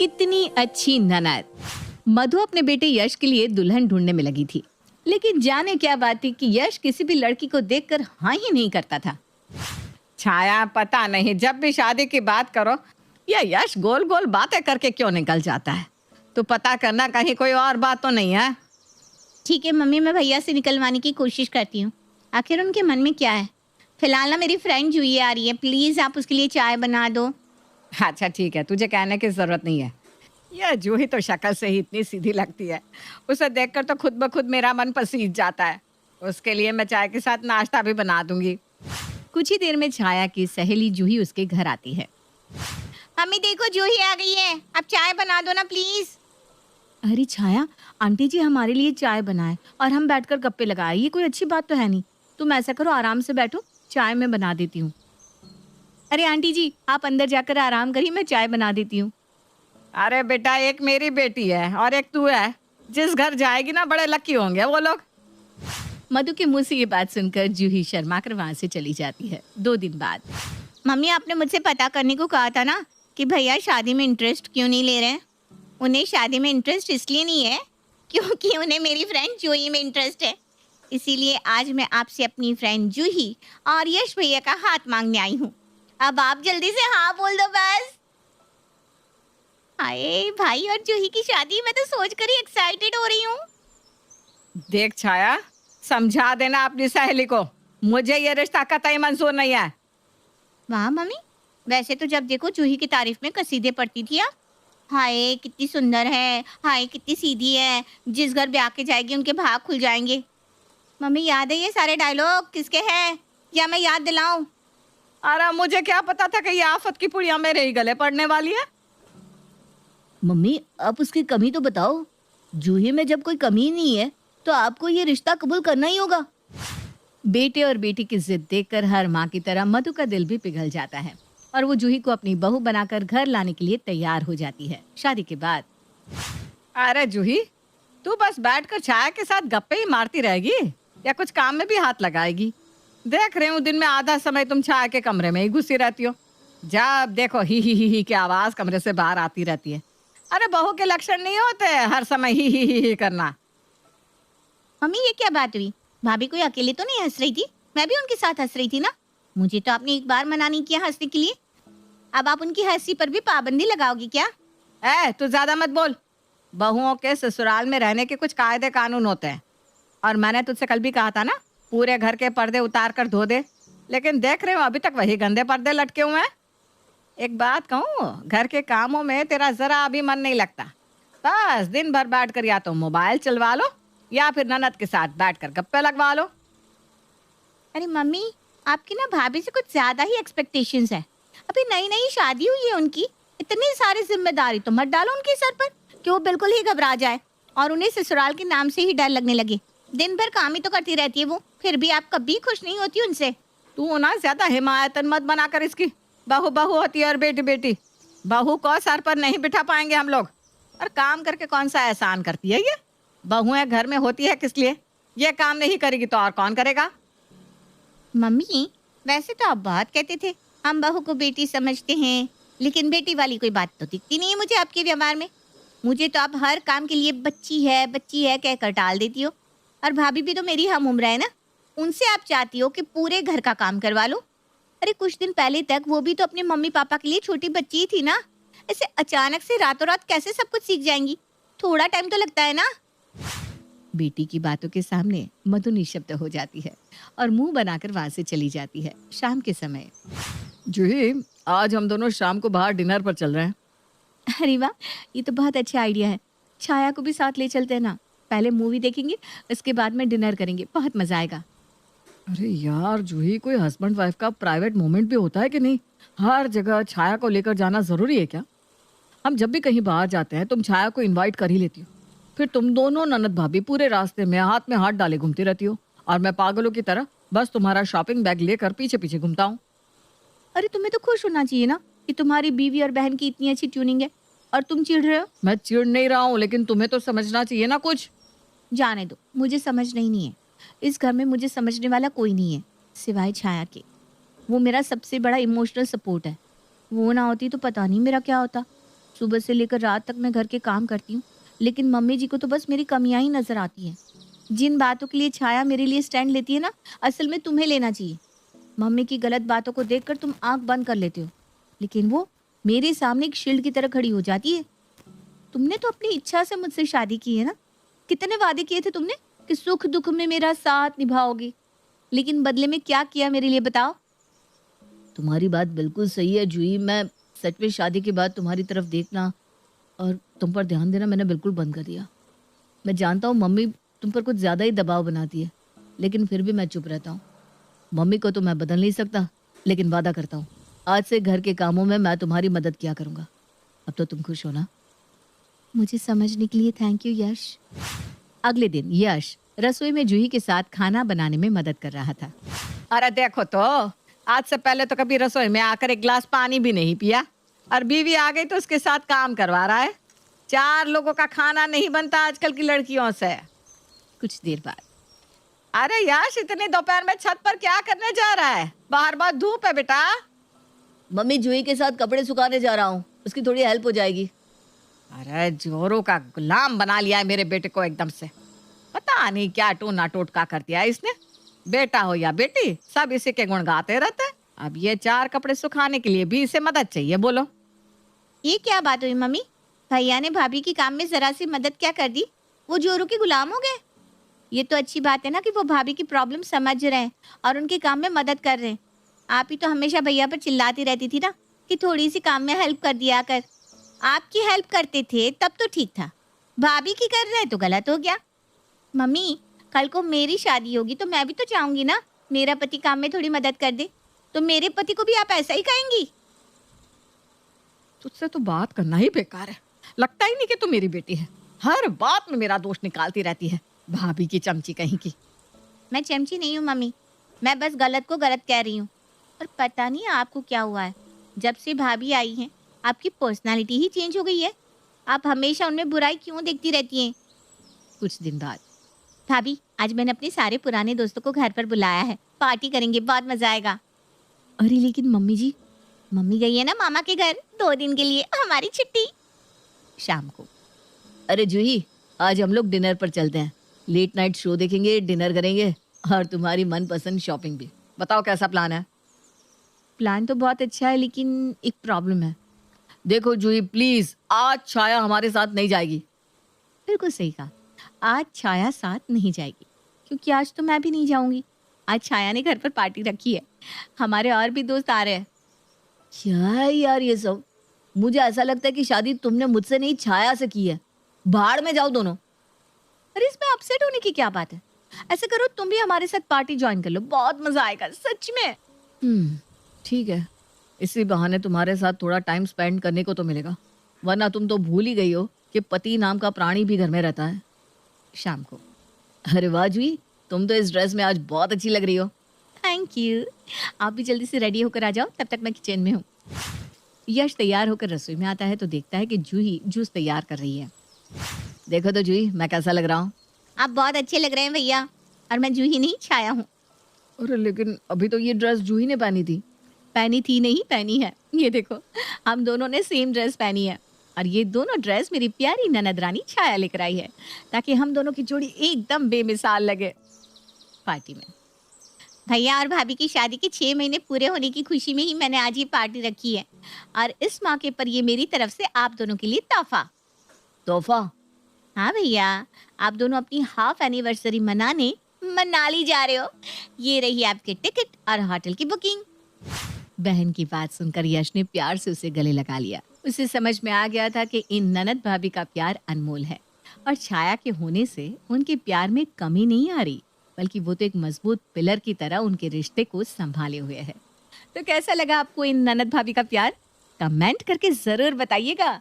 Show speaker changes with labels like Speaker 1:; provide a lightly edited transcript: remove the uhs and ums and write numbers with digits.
Speaker 1: इतनी अच्छी ननद। मधु अपने बेटे यश के लिए दुल्हन ढूंढने में लगी थी, लेकिन जाने क्या बात थी कि यश किसी भी लड़की को देखकर हाँ ही नहीं करता था।
Speaker 2: छाया, पता नहीं जब भी शादी की बात करो ये यश गोल गोल बातें करके क्यों निकल जाता है। तो पता करना कहीं कोई और बात तो नहीं है।
Speaker 3: ठीक है मम्मी, मैं भैया से निकलवाने की कोशिश करती हूँ, आखिर उनके मन में क्या है। फिलहाल ना मेरी फ्रेंड जूही आ रही है, प्लीज़ आप उसके लिए चाय बना दो।
Speaker 2: अच्छा ठीक है, तुझे कहने की जरूरत नहीं है। यह जूही तो शक्ल से ही इतनी सीधी लगती है, उसे देखकर तो खुद ब खुद मेरा मन पसीज जाता है। उसके लिए मैं चाय के साथ नाश्ता भी बना दूंगी।
Speaker 1: कुछ ही देर में छाया की सहेली जूही उसके घर आती है।
Speaker 3: मम्मी देखो जूही आ गई है, आप चाय बना दो ना प्लीज़।
Speaker 1: अरे छाया, आंटी जी हमारे लिए चाय बनाए और हम बैठकर गप्पे लगाए, ये कोई अच्छी बात तो है नहीं। तुम ऐसा करो, आराम से बैठो, चाय मैं बना देती हूँ। अरे आंटी जी आप अंदर जाकर आराम करिए, मैं चाय बना देती हूँ।
Speaker 2: अरे बेटा, एक मेरी बेटी है और एक तू है। जिस घर जाएगी ना बड़े लकी होंगे वो लोग।
Speaker 1: मधु के मुंह से ये बात सुनकर जूही शर्मा कर वहां से चली जाती है। 2 दिन बाद।
Speaker 3: मम्मी आपने मुझसे पता करने को कहा था ना कि भैया शादी में इंटरेस्ट क्यों नहीं ले रहे हैं। उन्हें शादी में इंटरेस्ट इसलिए नहीं है क्योंकि उन्हें मेरी फ्रेंड जूही में इंटरेस्ट है। इसीलिए आज मैं आपसे अपनी फ्रेंड जूही और यश भैया का हाथ मांगने आई हूँ। अब आप जल्दी से हाँ बोल दो बस। हाय, भाई और जूही की शादी, मैं तो सोचकर ही एक्साइटेड हो रही हूँ।
Speaker 2: देख छाया, समझा देना अपनी सहेली को, मुझे ये रिश्ता कतई मंजूर नहीं है।
Speaker 3: वाह मम्मी, वैसे तो जब देखो जूही की तारीफ में कसीदे पढ़ती थी आप। हाय कितनी सुंदर है, हाय कितनी सीधी है, जिस घर ब्याह के जाएगी उनके भाग खुल जाएंगे। मम्मी याद है ये सारे डायलॉग किसके हैं, या मैं याद दिलाऊं?
Speaker 2: अरे मुझे क्या पता था कि ये आफत की पुड़िया मेरे ही गले पड़ने वाली है।
Speaker 1: मम्मी आप उसकी कमी तो बताओ। जूही में जब कोई कमी नहीं है तो आपको ये रिश्ता कबूल करना ही होगा। बेटे और बेटी की जिद देखकर हर माँ की तरह मधु का दिल भी पिघल जाता है और वो जूही को अपनी बहू बनाकर घर लाने के लिए तैयार हो जाती है। शादी के बाद।
Speaker 2: अरे जूही, तू बस बैठकर छाया के साथ गप्पे ही मारती रहेगी या कुछ काम में भी हाथ लगाएगी? देख रही हूँ दिन में आधा समय तुम छाया के कमरे में ही घुसी रहती हो। जब देखो ही की आवाज कमरे से बाहर आती रहती है। अरे बहू के लक्षण नहीं होते हर समय ही करना।
Speaker 3: मम्मी ये क्या बात हुई? भाभी कोई अकेले तो नहीं हंस रही थी, मैं भी उनके साथ हंस रही थी ना। मुझे तो आपने एक बार मना नहीं किया हंसने के लिए, अब आप उनकी हंसी पर भी पाबंदी लगाओगी क्या?
Speaker 2: तू ज्यादा मत बोल। बहुओं के ससुराल में रहने के कुछ कायदे कानून होते हैं और मैंने तुझसे कल भी कहा था ना, पूरे घर के पर्दे उतार कर धो दे। लेकिन देख रहे हो अभी तक वही गंदे पर्दे लटके हुए हैं। एक बात कहूँ, घर के कामों में तेरा जरा अभी मन नहीं लगता। बस दिन भर बैठ कर या तो मोबाइल चलवा लो या फिर ननद के साथ बैठकर गप्पे लगवा लो।
Speaker 3: अरे मम्मी, आपकी ना भाभी से कुछ ज्यादा ही एक्सपेक्टेशंस है। अभी नई नई शादी हुई है उनकी, इतनी सारी जिम्मेदारी तो मत डालो उनके सर पर कि वो बिल्कुल ही घबरा जाए और उन्हें ससुराल के नाम से ही डर लगने लगे। दिन भर काम ही तो करती रहती है वो, फिर भी आप कभी खुश नहीं होती उनसे।
Speaker 2: तू ना ज्यादा हिमायतन मत बनाकर इसकी। बहू बहू होती है और बेटी बेटी। बहू को सर पर नहीं बिठा पाएंगे हम लोग। और काम करके कौन सा एहसान करती है ये? बहुएं घर में होती है किस लिए? ये काम नहीं करेगी तो और कौन करेगा?
Speaker 3: मम्मी वैसे तो आप बहुत कहते थे हम बहू को बेटी समझते हैं, लेकिन बेटी वाली कोई बात तो दिखती नहीं है मुझे आपके व्यवहार में। मुझे तो आप हर काम के लिए बच्ची है कहकर टाल देती हो। और भाभी भी तो मेरी हम उम्र है ना, उनसे आप चाहती हो कि पूरे घर का काम करवा लो। अरे कुछ दिन पहले तक वो भी तो अपने मम्मी पापा के लिए छोटी बच्ची ही थी ना। ऐसे अचानक से रातों रात कैसे सब कुछ सीख जाएंगी? थोड़ा टाइम तो लगता है ना।
Speaker 1: बेटी की बातों के सामने मधु निशब्द हो जाती है और मुंह बनाकर वहां से चली जाती है। शाम के समय।
Speaker 2: जूही, आज हम दोनों शाम को बाहर डिनर पर चल रहे हैं।
Speaker 1: अरे वाह, ये तो बहुत अच्छा आइडिया है। छाया को भी साथ ले चलते हैं ना। पहले मूवी देखेंगे, उसके बाद में डिनर करेंगे, बहुत मजा आएगा।
Speaker 2: अरे यार जूही, कोई हस्बैंड वाइफ का प्राइवेट मोमेंट भी होता है कि नहीं? हर जगह छाया को लेकर जाना जरूरी है क्या? हम जब भी कहीं बाहर जाते हैं तुम छाया को इनवाइट कर ही लेती हो, फिर तुम दोनों ननद भाभी पूरे रास्ते में हाथ डाले घूमती रहती हो और मैं पागलों की तरह बस तुम्हारा शॉपिंग बैग लेकर पीछे पीछे घूमता हूँ।
Speaker 1: अरे तुम्हें तो खुश होना चाहिए ना कि तुम्हारी बीवी और बहन की इतनी अच्छी ट्यूनिंग है, और तुम चिढ़ रहे हो।
Speaker 2: मैं चिढ़ नहीं रहा हूँ, लेकिन तुम्हें तो समझना चाहिए ना कुछ।
Speaker 1: जाने दो, मुझे समझ नहीं है। इस घर में मुझे समझने वाला कोई नहीं है सिवाय छाया के। वो मेरा सबसे बड़ा इमोशनल सपोर्ट है। वो ना होती तो पता नहीं मेरा क्या होता। सुबह से लेकर रात तक मैं घर के काम करती हूँ, लेकिन मम्मी जी को तो बस मेरी कमियां ही नजर आती हैं। जिन बातों के लिए छाया मेरे लिए स्टैंड लेती है ना, असल में तुम्हें लेना चाहिए। मम्मी की गलत बातों को देखकर तुम आंख बंद कर लेते हो, लेकिन वो मेरे सामने एक शील्ड की तरह खड़ी हो जाती है। तुमने तो अपनी इच्छा से मुझसे शादी की है ना। कितने वादे किए थे तुमने कि सुख दुख में मेरा साथ निभाओगी, लेकिन बदले में क्या किया मेरे लिए बताओ। तुम्हारी बात बिल्कुल सही है जूही। मैं सच में शादी के बाद तुम्हारी तरफ देखना और तुम पर ध्यान देना मैंने बिल्कुल बंद कर दिया। मैं जानता हूँ मम्मी तुम पर कुछ ज़्यादा ही दबाव बनाती है, लेकिन फिर भी मैं चुप रहता हूँ। मम्मी को तो मैं बदल नहीं सकता, लेकिन वादा करता हूँ आज से घर के कामों में मैं तुम्हारी मदद किया करूँगा। अब तो तुम खुश हो ना? मुझे समझने के लिए थैंक यू यश। अगले दिन यश रसोई में जूही के साथ खाना बनाने में मदद कर रहा था।
Speaker 2: अरे देखो तो, आज से पहले तो कभी रसोई में आकर एक गिलास पानी भी नहीं पिया, और बीवी आ गई तो उसके साथ काम करवा रहा है। 4 लोगों का खाना नहीं बनता आजकल की लड़कियों से।
Speaker 1: कुछ देर बाद,
Speaker 2: अरे यश, इतनी दोपहर में छत पर क्या करने जा रहा है? बाहर बहुत धूप है बेटा।
Speaker 1: मम्मी जूही के साथ कपड़े सुखाने जा रहा हूँ, उसकी थोड़ी हेल्प हो जाएगी।
Speaker 2: अरे जोरों का गुलाम बना लिया है मेरे बेटे को एकदम से। पता नहीं क्या टोना टोटका कर दिया है इसने। बेटा हो या बेटी, सब इसी के गुण गाते रहते हैं। अब ये 4 कपड़े सुखाने के लिए भी इसे मदद चाहिए। बोलो,
Speaker 3: ये क्या बात हुई मम्मी? भैया ने भाभी की काम में जरा सी मदद क्या कर दी, वो जोरू के गुलाम हो गए? ये तो अच्छी बात है ना कि वो भाभी की प्रॉब्लम समझ रहे हैं और उनके काम में मदद कर रहे हैं। आप ही तो हमेशा भैया पर चिल्लाती रहती थी ना कि थोड़ी सी काम में हेल्प कर दिया कर। आपकी हेल्प करते थे तब तो ठीक था, भाभी की कर रहे हैं तो गलत हो गया। मम्मी, कल को मेरी शादी होगी तो मैं भी तो चाहूंगी ना मेरा पति काम में थोड़ी मदद कर दे, तो मेरे पति को भी आप ऐसा ही कहेंगी?
Speaker 2: तुझसे तो बात करना ही बेकार है। लगता ही नहीं कि तू मेरी बेटी है। हर बात में मेरा दोष निकालती रहती है, भाभी की चमची कहीं की।
Speaker 3: मैं चमची नहीं हूँ मम्मी, मैं बस गलत को गलत कह रही हूँ। और पता नहीं आपको क्या हुआ है, जब से भाभी आई हैं आपकी पर्सनालिटी ही चेंज हो गई है। आप हमेशा उनमें बुराई क्यों देखती रहती हैं?
Speaker 1: कुछ दिन बाद,
Speaker 3: भाभी, आज मैंने अपने सारे पुराने दोस्तों को घर पर बुलाया है, पार्टी करेंगे, बहुत मजा आएगा।
Speaker 1: अरे लेकिन मम्मी जी।
Speaker 3: मम्मी गई है ना मामा के घर 2 दिन के लिए, हमारी छुट्टी।
Speaker 1: शाम को, अरे जूही आज हम लोग डिनर पर चलते हैं। लेट नाइट शो देखेंगे, डिनर करेंगे और तुम्हारी मनपसंद शॉपिंग भी।
Speaker 2: बताओ कैसा प्लान है?
Speaker 1: प्लान तो बहुत अच्छा है, लेकिन एक प्रॉब्लम है। देखो जूही प्लीज, आज छाया हमारे साथ नहीं जाएगी। बिल्कुल सही कहा, आज छाया साथ नहीं जाएगी, क्योंकि आज तो मैं भी नहीं जाऊंगी। आज छाया ने घर पर पार्टी रखी है, हमारे और भी दोस्त आ रहे हैं। क्या है यार ये सब? मुझे ऐसा लगता है कि शादी तुमने मुझसे नहीं छाया से की है। भाड़ में जाओ दोनों। अरे इसमें अपसेट होने की क्या बात है? ऐसे करो तुम भी हमारे साथ पार्टी ज्वाइन कर लो, बहुत मजा आएगा सच में। ठीक है, इसी बहाने तुम्हारे साथ थोड़ा टाइम स्पेंड करने को तो मिलेगा, वरना तुम तो भूल ही गई हो कि पति नाम का प्राणी भी घर में रहता है। शाम को, अरे वाह जूही, तुम तो इस ड्रेस में आज बहुत अच्छी लग रही हो। Thank you. आप भी जल्दी से रेडी होकर आ जाओ, तब तक मैं किचन में हूँ। यश तैयार होकर रसोई में आता है तो देखता है कि जूही जूस तैयार कर रही है। देखो तो जूही, मैं कैसा लग रहा हूँ?
Speaker 3: आप बहुत अच्छे लग रहे हैं भैया, और मैं जूही नहीं छाया हूँ।
Speaker 1: अरे लेकिन अभी तो ये ड्रेस जूही ने पहनी थी। पहनी थी नहीं, पहनी है। ये देखो, हम दोनों ने सेम ड्रेस पहनी है, और ये दोनों ड्रेस मेरी प्यारी ननद रानी छाया लेकर आई है, ताकि हम दोनों की जोड़ी एकदम बेमिसाल लगे पार्टी में।
Speaker 3: भैया और भाभी की शादी के 6 महीने पूरे होने की खुशी में ही मैंने आज ये पार्टी रखी है, और इस मौके पर ये मेरी तरफ से आप दोनों के लिए तोहफा।
Speaker 1: तोहफा?
Speaker 3: हाँ भैया, आप दोनों अपनी हाफ एनिवर्सरी मनाने मनाली जा रहे हो। ये रही आपकी टिकट और होटल की बुकिंग।
Speaker 1: बहन की बात सुनकर यश ने प्यार से उसे गले लगा लिया। उसे समझ में आ गया था कि इन ननद भाभी का प्यार अनमोल है, और छाया के होने से उनके प्यार में कमी नहीं आ रही, बल्कि वो तो एक मजबूत पिलर की तरह उनके रिश्ते को संभाले हुए है। तो कैसा लगा आपको इन ननद भाभी का प्यार? कमेंट करके जरूर बताइएगा।